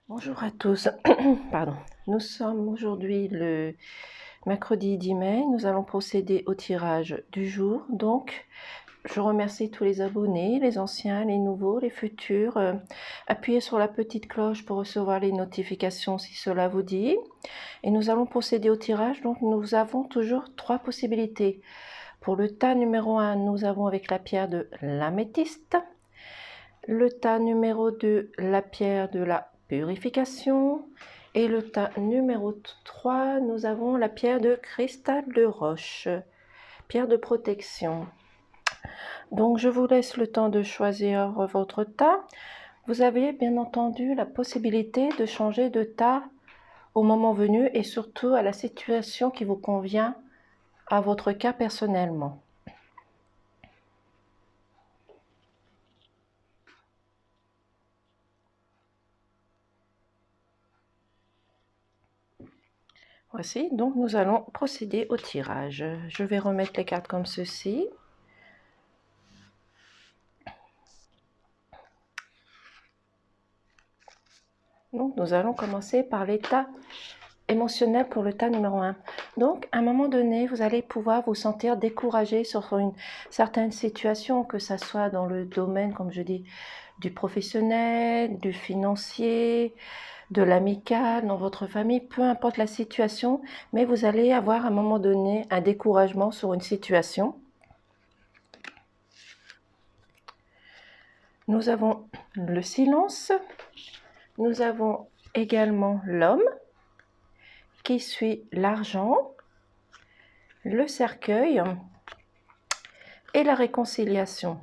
Bonjour à tous. Pardon. Nous sommes aujourd'hui le mercredi 10 mai. Nous allons procéder au tirage du jour. Donc, je remercie tous les abonnés, les anciens, les nouveaux, les futurs. Appuyez sur la petite cloche pour recevoir les notifications si cela vous dit. Et nous allons procéder au tirage. Donc, nous avons toujours 3 possibilités. Pour le tas numéro 1, nous avons avec la pierre de l'améthyste. Le tas numéro 2, la pierre de la purification. Et le tas numéro 3, nous avons la pierre de cristal de roche, pierre de protection. Donc je vous laisse le temps de choisir votre tas. Vous avez bien entendu la possibilité de changer de tas au moment venu et surtout à la situation qui vous convient à votre cas personnellement. Voici, donc nous allons procéder au tirage. Je vais remettre les cartes comme ceci. Donc nous allons commencer par l'état émotionnel pour le tas numéro 1. Donc à un moment donné, vous allez pouvoir vous sentir découragé sur une certaine situation, que ce soit dans le domaine, comme je dis, du professionnel, du financier, de l'amical, dans votre famille, peu importe la situation, mais vous allez avoir à un moment donné un découragement sur une situation. Nous avons le silence, nous avons également l'homme qui suit l'argent, le cercueil et la réconciliation.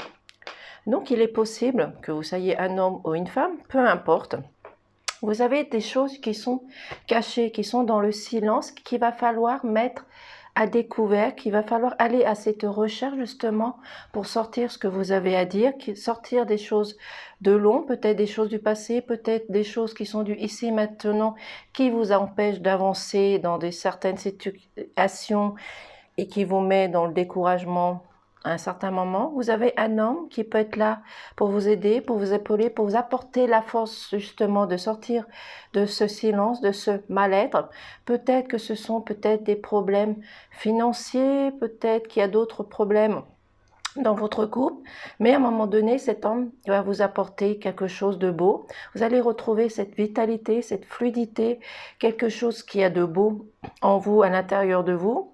Donc il est possible que vous soyez un homme ou une femme, peu importe. Vous avez des choses qui sont cachées, qui sont dans le silence, qu'il va falloir mettre à découvert, qu'il va falloir aller à cette recherche justement pour sortir ce que vous avez à dire, sortir des choses de long, peut-être des choses du passé, peut-être des choses qui sont du ici maintenant, qui vous empêchent d'avancer dans certaines situations et qui vous met dans le découragement à un certain moment. Vous avez un homme qui peut être là pour vous aider, pour vous épauler, pour vous apporter la force justement de sortir de ce silence, de ce mal-être. Peut-être que ce sont peut-être des problèmes financiers, peut-être qu'il y a d'autres problèmes dans votre couple, mais à un moment donné, cet homme va vous apporter quelque chose de beau. Vous allez retrouver cette vitalité, cette fluidité, quelque chose qui a de beau en vous, à l'intérieur de vous.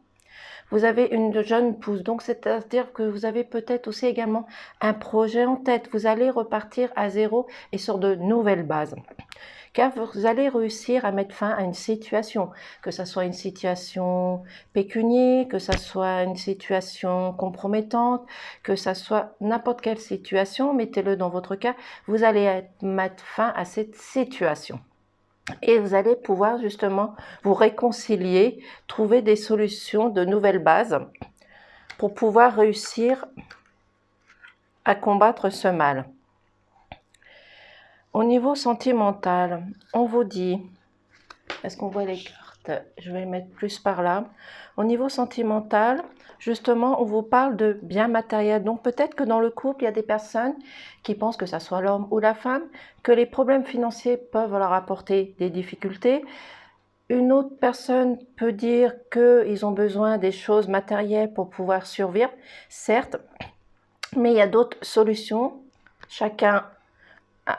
Vous avez une jeune pousse, donc c'est-à-dire que vous avez peut-être aussi également un projet en tête. Vous allez repartir à zéro et sur de nouvelles bases. Car vous allez réussir à mettre fin à une situation, que ce soit une situation pécuniaire, que ce soit une situation compromettante, que ce soit n'importe quelle situation, mettez-le dans votre cas, vous allez mettre fin à cette situation. Et vous allez pouvoir justement vous réconcilier, trouver des solutions, de nouvelles bases pour pouvoir réussir à combattre ce mal. Au niveau sentimental, on vous dit, est-ce qu'on voit les cartes? Je vais mettre plus par là. Au niveau sentimental, justement, on vous parle de bien matériel. Donc peut-être que dans le couple, il y a des personnes qui pensent que ça soit l'homme ou la femme, que les problèmes financiers peuvent leur apporter des difficultés. Une autre personne peut dire qu'ils ont besoin des choses matérielles pour pouvoir survivre, certes, mais il y a d'autres solutions. Chacun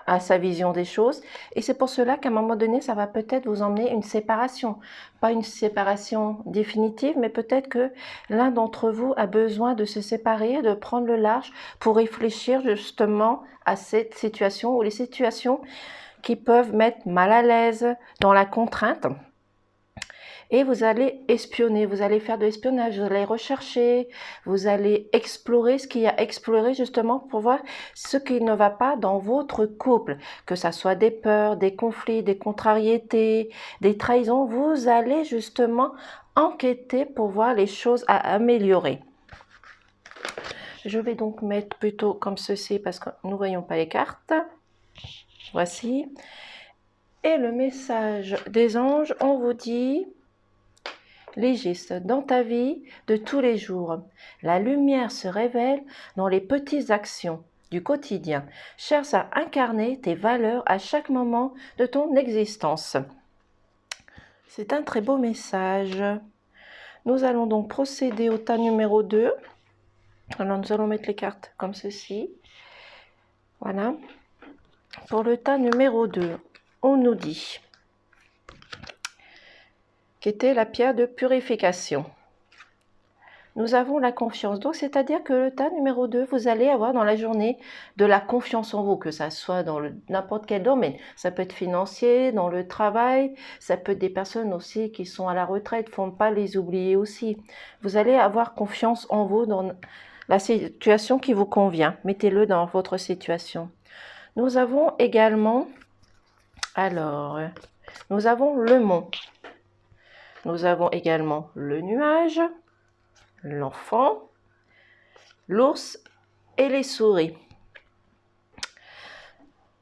a sa vision des choses. Et c'est pour cela qu'à un moment donné, ça va peut-être vous emmener une séparation. Pas une séparation définitive, mais peut-être que l'un d'entre vous a besoin de se séparer, de prendre le large pour réfléchir justement à cette situation ou les situations qui peuvent mettre mal à l'aise dans la contrainte. Et vous allez espionner, vous allez faire de l'espionnage, vous allez rechercher, vous allez explorer ce qu'il y a à explorer justement pour voir ce qui ne va pas dans votre couple, que ça soit des peurs, des conflits, des contrariétés, des trahisons, vous allez justement enquêter pour voir les choses à améliorer. Je vais donc mettre plutôt comme ceci parce que nous ne voyons pas les cartes. Voici. Et le message des anges, on vous dit... Légiste, dans ta vie de tous les jours, la lumière se révèle dans les petites actions, du quotidien. Cherche à incarner tes valeurs à chaque moment de ton existence. C'est un très beau message. Nous allons donc procéder au tas numéro 2. Alors nous allons mettre les cartes comme ceci. Voilà. Pour le tas numéro 2, on nous dit qu'était la pierre de purification. Nous avons la confiance. Donc, c'est-à-dire que le tas numéro 2, vous allez avoir dans la journée de la confiance en vous, que ça soit dans n'importe quel domaine. Ça peut être financier, dans le travail, ça peut être des personnes aussi qui sont à la retraite, il ne faut pas les oublier aussi. Vous allez avoir confiance en vous dans la situation qui vous convient. Mettez-le dans votre situation. Nous avons également, nous avons le mont. Nous avons également le nuage, l'enfant, l'ours et les souris.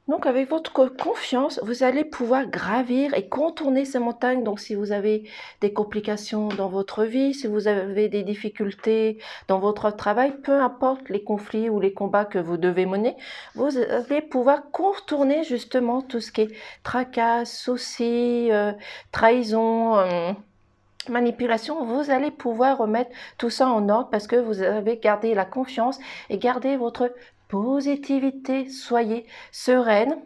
Donc avec votre confiance, vous allez pouvoir gravir et contourner ces montagnes. Donc si vous avez des complications dans votre vie, si vous avez des difficultés dans votre travail, peu importe les conflits ou les combats que vous devez mener, vous allez pouvoir contourner justement tout ce qui est tracas, soucis, trahison, manipulation. Vous allez pouvoir remettre tout ça en ordre parce que vous avez gardé la confiance et gardé votre positivité. Soyez sereine.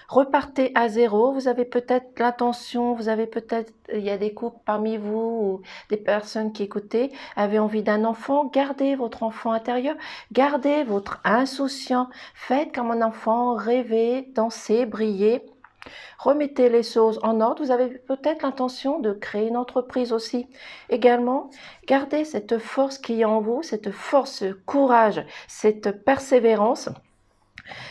Repartez à zéro. Vous avez peut-être l'intention, il y a des couples parmi vous ou des personnes qui écoutez, avaient envie d'un enfant. Gardez votre enfant intérieur, gardez votre insouciant. Faites comme un enfant, rêvez, dansez, brillez. Remettez les choses en ordre. Vous avez peut-être l'intention de créer une entreprise aussi. Également, gardez cette force qui est en vous, cette force, ce courage, cette persévérance.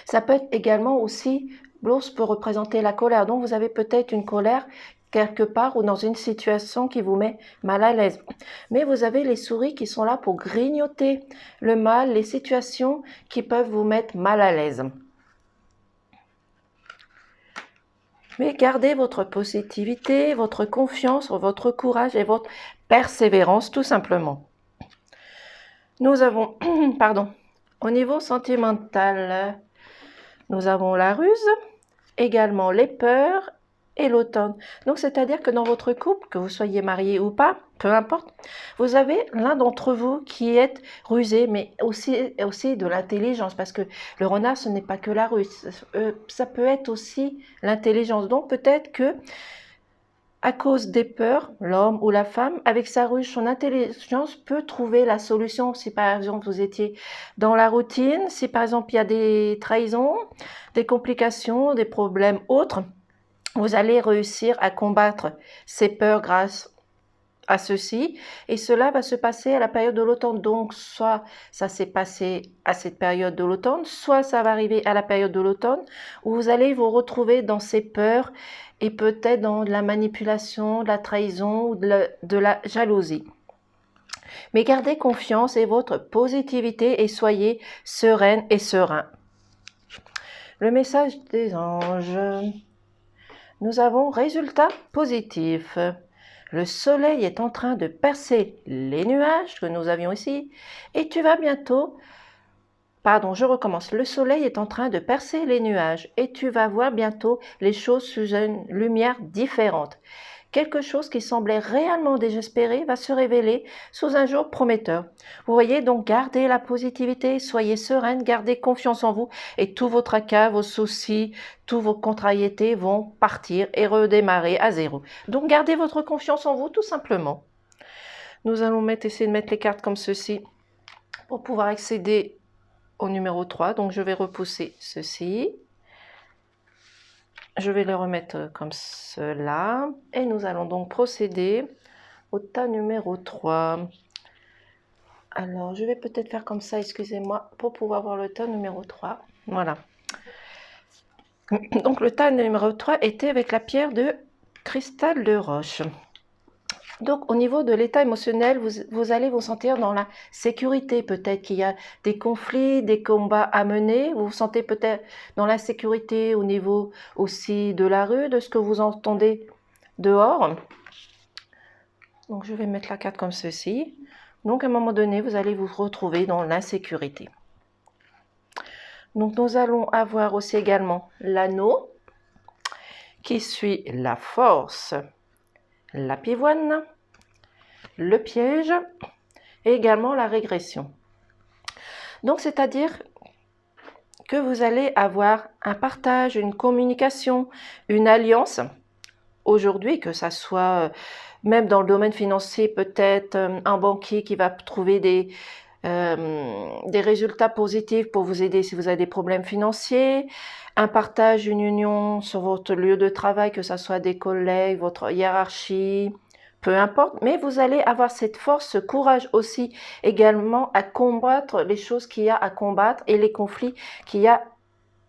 Ça peut être également aussi, l'ours peut représenter la colère. Donc, vous avez peut-être une colère quelque part ou dans une situation qui vous met mal à l'aise. Mais vous avez les souris qui sont là pour grignoter le mal, les situations qui peuvent vous mettre mal à l'aise. Mais gardez votre positivité, votre confiance, votre courage et votre persévérance, tout simplement. Nous avons, au niveau sentimental, nous avons la ruse, également les peurs et l'automne. Donc, c'est-à-dire que dans votre couple, que vous soyez marié ou pas, peu importe, vous avez l'un d'entre vous qui est rusé, mais aussi de l'intelligence, parce que le renard, ce n'est pas que la ruse, ça peut être aussi l'intelligence. Donc, peut-être que à cause des peurs, l'homme ou la femme, avec sa ruse, son intelligence peut trouver la solution. Si par exemple vous étiez dans la routine, si par exemple il y a des trahisons, des complications, des problèmes autres, vous allez réussir à combattre ces peurs grâce à ceci, et cela va se passer à la période de l'automne. Donc soit ça s'est passé à cette période de l'automne, soit ça va arriver à la période de l'automne, où vous allez vous retrouver dans ces peurs et peut-être dans la manipulation, de la trahison ou de la jalousie. Mais gardez confiance et votre positivité et soyez sereine et serein. Le message des anges. Nous avons résultat positif. Le soleil est en train de percer les nuages que nous avions ici et tu vas bientôt... Pardon, je recommence. Le soleil est en train de percer les nuages et tu vas voir bientôt les choses sous une lumière différente. Quelque chose qui semblait réellement désespéré va se révéler sous un jour prometteur. Vous voyez, donc gardez la positivité, soyez sereine, gardez confiance en vous et tous vos tracas, vos soucis, tous vos contrariétés vont partir et redémarrer à zéro. Donc gardez votre confiance en vous tout simplement. Nous allons essayer de mettre les cartes comme ceci pour pouvoir accéder au numéro 3. Donc je vais repousser ceci. Je vais le remettre comme cela et nous allons donc procéder au tas numéro 3. Alors, je vais peut-être faire comme ça, excusez-moi, pour pouvoir voir le tas numéro 3. Voilà. Donc, le tas numéro 3 était avec la pierre de cristal de roche. Donc, au niveau de l'état émotionnel, vous allez vous sentir dans la sécurité. Peut-être qu'il y a des conflits, des combats à mener. Vous vous sentez peut-être dans la sécurité au niveau aussi de la rue, de ce que vous entendez dehors. Donc, je vais mettre la carte comme ceci. Donc, à un moment donné, vous allez vous retrouver dans l'insécurité. Donc nous allons avoir aussi également l'anneau qui suit la force, la pivoine, le piège et également la régression. Donc c'est-à-dire que vous allez avoir un partage, une communication, une alliance. Aujourd'hui, que ça soit même dans le domaine financier, peut-être un banquier qui va trouver des résultats positifs pour vous aider si vous avez des problèmes financiers, un partage, une union sur votre lieu de travail, que ce soit des collègues, votre hiérarchie, peu importe, mais vous allez avoir cette force, ce courage aussi également à combattre les choses qu'il y a à combattre et les conflits qu'il y a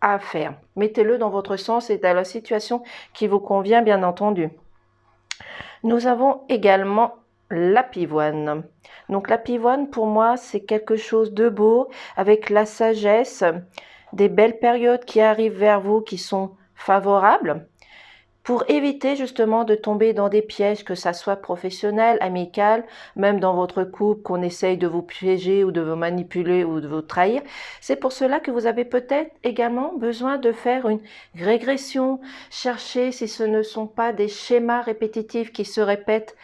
à faire. Mettez-le dans votre sens et dans la situation qui vous convient, bien entendu. Nous avons également la pivoine. Donc la pivoine, pour moi, c'est quelque chose de beau, avec la sagesse, des belles périodes qui arrivent vers vous, qui sont favorables, pour éviter justement de tomber dans des pièges, que ça soit professionnel, amical, même dans votre couple, qu'on essaye de vous piéger ou de vous manipuler ou de vous trahir. C'est pour cela que vous avez peut-être également besoin de faire une régression, chercher si ce ne sont pas des schémas répétitifs qui se répètent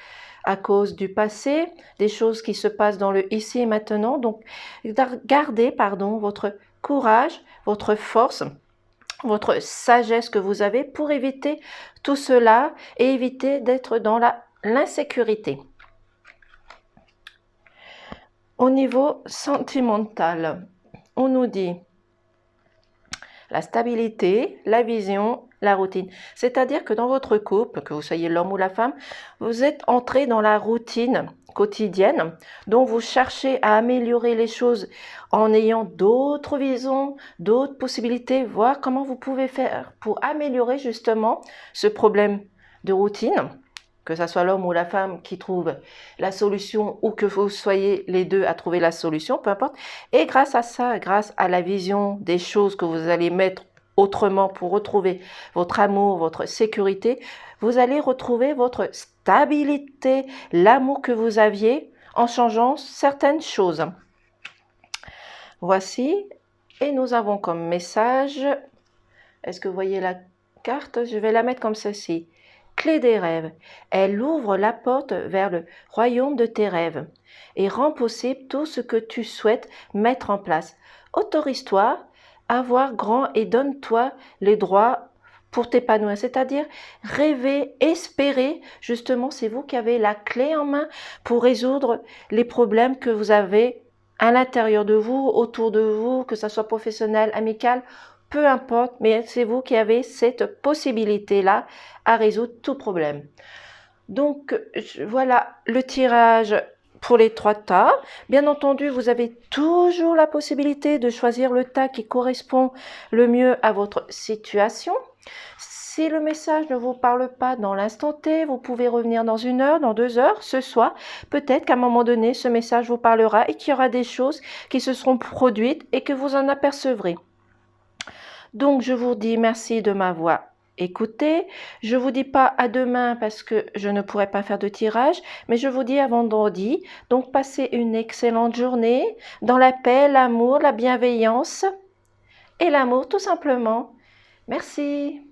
à cause du passé, des choses qui se passent dans le ici et maintenant. Donc, gardez, votre courage, votre force, votre sagesse que vous avez pour éviter tout cela et éviter d'être dans l'insécurité. Au niveau sentimental, on nous dit la stabilité, la vision, la routine. C'est-à-dire que dans votre couple, que vous soyez l'homme ou la femme, vous êtes entré dans la routine quotidienne, donc vous cherchez à améliorer les choses en ayant d'autres visions, d'autres possibilités, voir comment vous pouvez faire pour améliorer justement ce problème de routine, que ce soit l'homme ou la femme qui trouve la solution ou que vous soyez les deux à trouver la solution, peu importe. Et grâce à ça, grâce à la vision des choses que vous allez mettre autrement pour retrouver votre amour, votre sécurité, vous allez retrouver votre stabilité, l'amour que vous aviez en changeant certaines choses. Voici, et nous avons comme message, est-ce que vous voyez la carte? Je vais la mettre comme ceci. Clé des rêves. Elle ouvre la porte vers le royaume de tes rêves et rend possible tout ce que tu souhaites mettre en place. Autorise-toi à voir grand et donne-toi les droits pour t'épanouir, c'est-à-dire rêver, espérer. Justement, c'est vous qui avez la clé en main pour résoudre les problèmes que vous avez à l'intérieur de vous, autour de vous, que ce soit professionnel, amical, peu importe, mais c'est vous qui avez cette possibilité-là à résoudre tout problème. Donc, voilà le tirage pour les 3 tas. Bien entendu, vous avez toujours la possibilité de choisir le tas qui correspond le mieux à votre situation. Si le message ne vous parle pas dans l'instant T, vous pouvez revenir dans 1 heure, dans 2 heures, ce soir. Peut-être qu'à un moment donné, ce message vous parlera et qu'il y aura des choses qui se seront produites et que vous en apercevrez. Donc, je vous dis merci de m'avoir écouté. Je ne vous dis pas à demain parce que je ne pourrai pas faire de tirage, mais je vous dis à vendredi. Donc, passez une excellente journée dans la paix, l'amour, la bienveillance et l'amour tout simplement. Merci.